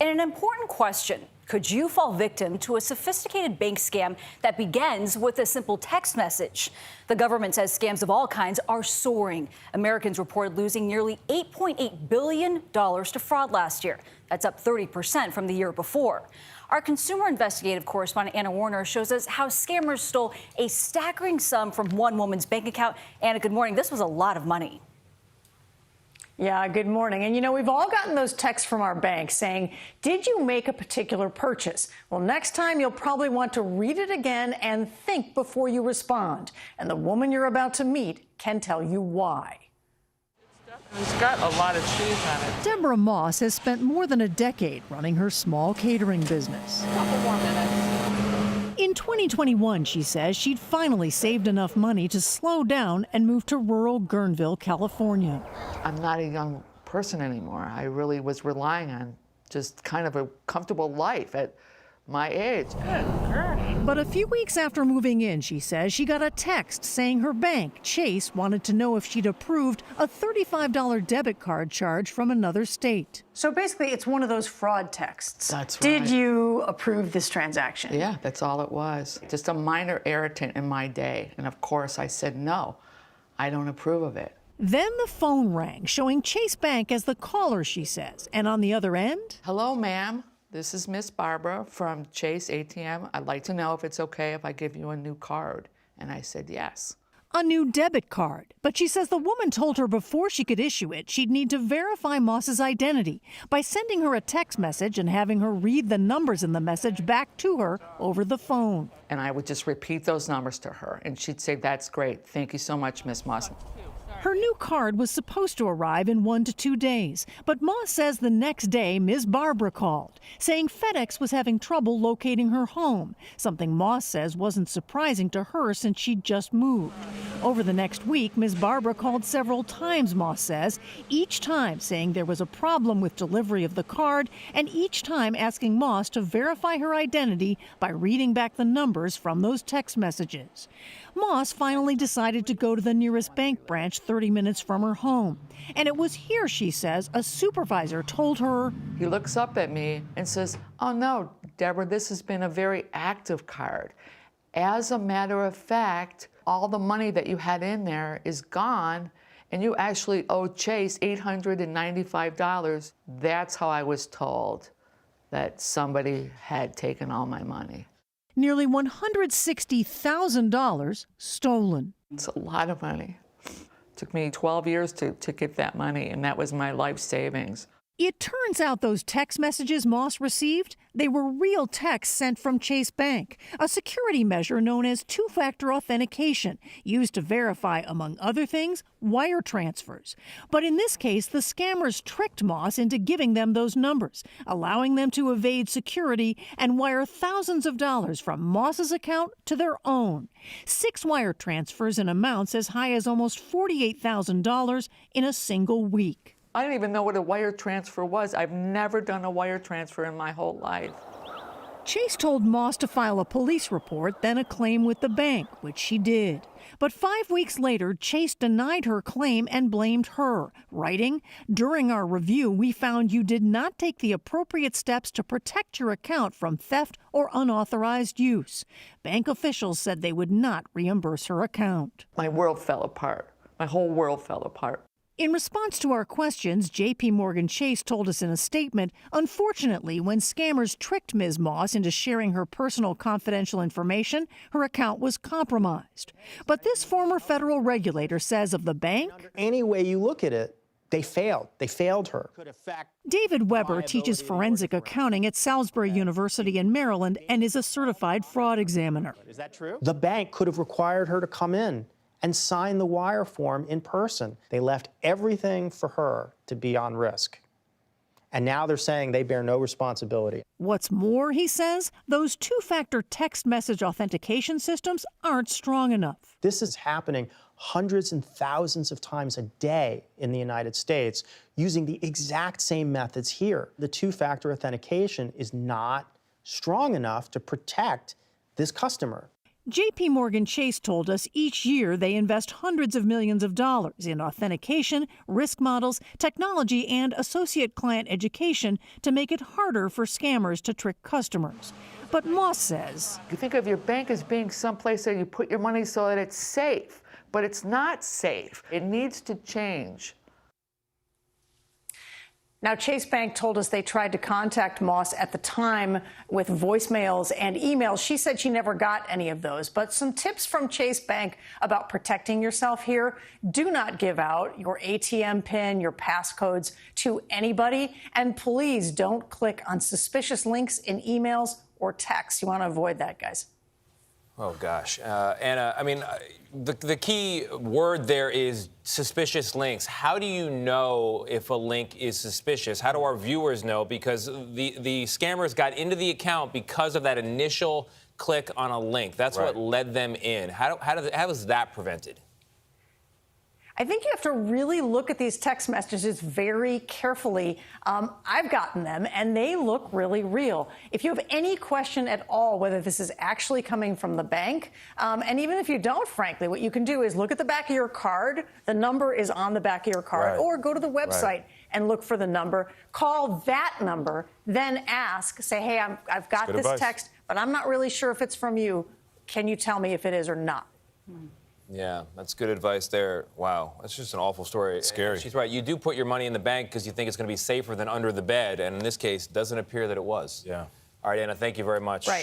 And an important question: could you fall victim to a sophisticated bank scam that begins with a simple text message? The government says scams of all kinds are soaring. Americans reported losing nearly $8.8 billion to fraud last year. That's up 30% from the year before. Our consumer investigative correspondent Anna Warner shows us how scammers stole a staggering sum from one woman's bank account. Anna, good morning. This was a lot of money. Yeah, good morning. And you know, we've all gotten those texts from our bank saying, did you make a particular purchase? Well, next time you'll probably want to read it again and think before you respond. And the woman you're about to meet can tell you why. It's got a lot of cheese on it. Deborah Moss has spent more than a decade running her small catering business. Couple more minutes. In 2021, she says she'd finally saved enough money to slow down and move to rural Guerneville, California. I'm not a young person anymore. I really was relying on just kind of a comfortable life at my age. But a few weeks after moving in, she says she got a text saying her bank, Chase, wanted to know if she'd approved a $35 debit card charge from another state. So basically, it's one of those fraud texts. That's right. Did you approve this transaction? Yeah, that's all it was. Just a minor irritant in my day. And of course, I said, no, I don't approve of it. Then the phone rang, showing Chase Bank as the caller, she says. And on the other end? Hello, ma'am. This is Miss Barbara from Chase ATM. I'd like to know if it's okay if I give you a new card. And I said yes. A new debit card. But she says the woman told her before she could issue it, she'd need to verify Moss's identity by sending her a text message and having her read the numbers in the message back to her over the phone. And I would just repeat those numbers to her. And she'd say, that's great. Thank you so much, Miss Moss. Her new card was supposed to arrive in 1 to 2 days, but Moss says the next day Ms. Barbara called, saying FedEx was having trouble locating her home, something Moss says wasn't surprising to her since she'd just moved. Over the next week, Ms. Barbara called several times, Moss says, each time saying there was a problem with delivery of the card, and each time asking Moss to verify her identity by reading back the numbers from those text messages. Moss finally decided to go to the nearest bank branch 30 minutes from her home. And it was here, she says, a supervisor told her. He looks up at me and says, oh no, Deborah, this has been a very active card. As a matter of fact, all the money that you had in there is gone, and you actually owe Chase $895. That's how I was told that somebody had taken all my money. Nearly $160,000 stolen. It's a lot of money. It took me 12 years to get that money, and that was my life savings. It turns out those text messages Moss received, they were real texts sent from Chase Bank, a security measure known as two-factor authentication, used to verify, among other things, wire transfers. But in this case, the scammers tricked Moss into giving them those numbers, allowing them to evade security and wire thousands of dollars from Moss's account to their own. 6 wire transfers in amounts as high as almost $48,000 in a single week. I didn't even know what a wire transfer was. I've never done a wire transfer in my whole life. Chase told Moss to file a police report, then a claim with the bank, which she did. But 5 weeks later, Chase denied her claim and blamed her, writing, "During our review, we found you did not take the appropriate steps to protect your account from theft or unauthorized use." Bank officials said they would not reimburse her account. My world fell apart. My whole world fell apart. In response to our questions, J.P. Morgan Chase told us in a statement, unfortunately, when scammers tricked Ms. Moss into sharing her personal confidential information, her account was compromised. But this former federal regulator says of the bank, any way you look at it, they failed. They failed her. David Weber teaches forensic accounting at Salisbury University in Maryland and is a certified fraud examiner. Is that true? The bank could have required her to come in and sign the wire form in person. They left everything for her to be on risk. And now they're saying they bear no responsibility. What's more, he says, those two-factor text message authentication systems aren't strong enough. This is happening hundreds and thousands of times a day in the United States using the exact same methods here. The two-factor authentication is not strong enough to protect this customer. JP Morgan Chase told us each year they invest hundreds of millions of dollars in authentication, risk models, technology, and associate client education to make it harder for scammers to trick customers. But Moss says, You think of your bank as being someplace that you put your money so that it's safe, but it's not safe. It needs to change. Now, Chase Bank told us they tried to contact Moss at the time with voicemails and emails. She said she never got any of those. But some tips from Chase Bank about protecting yourself here. Do not give out your ATM PIN, your passcodes to anybody. And please don't click on suspicious links in emails or texts. You want to avoid that, guys. Oh, gosh. Anna, I mean, the key word there is suspicious links. How do you know if a link is suspicious? How do our viewers know? Because the scammers got into the account because of that initial click on a link. That's what led them in. How is that prevented? I think you have to really look at these text messages very carefully. I've gotten them, and they look really real. If you have any question at all whether this is actually coming from the bank, and even if you don't, frankly, what you can do is look at the back of your card. The number is on the back of your card. Or go to the website and look for the number. Call that number, then ask, say, hey, I've got this text, but I'm not really sure if it's from you. Can you tell me if it is or not? Yeah, that's good advice there. Wow, that's just an awful story. Scary. She's right. You do put your money in the bank because you think it's going to be safer than under the bed, and in this case, it doesn't appear that it was. Yeah. All right, Anna, thank you very much. Right.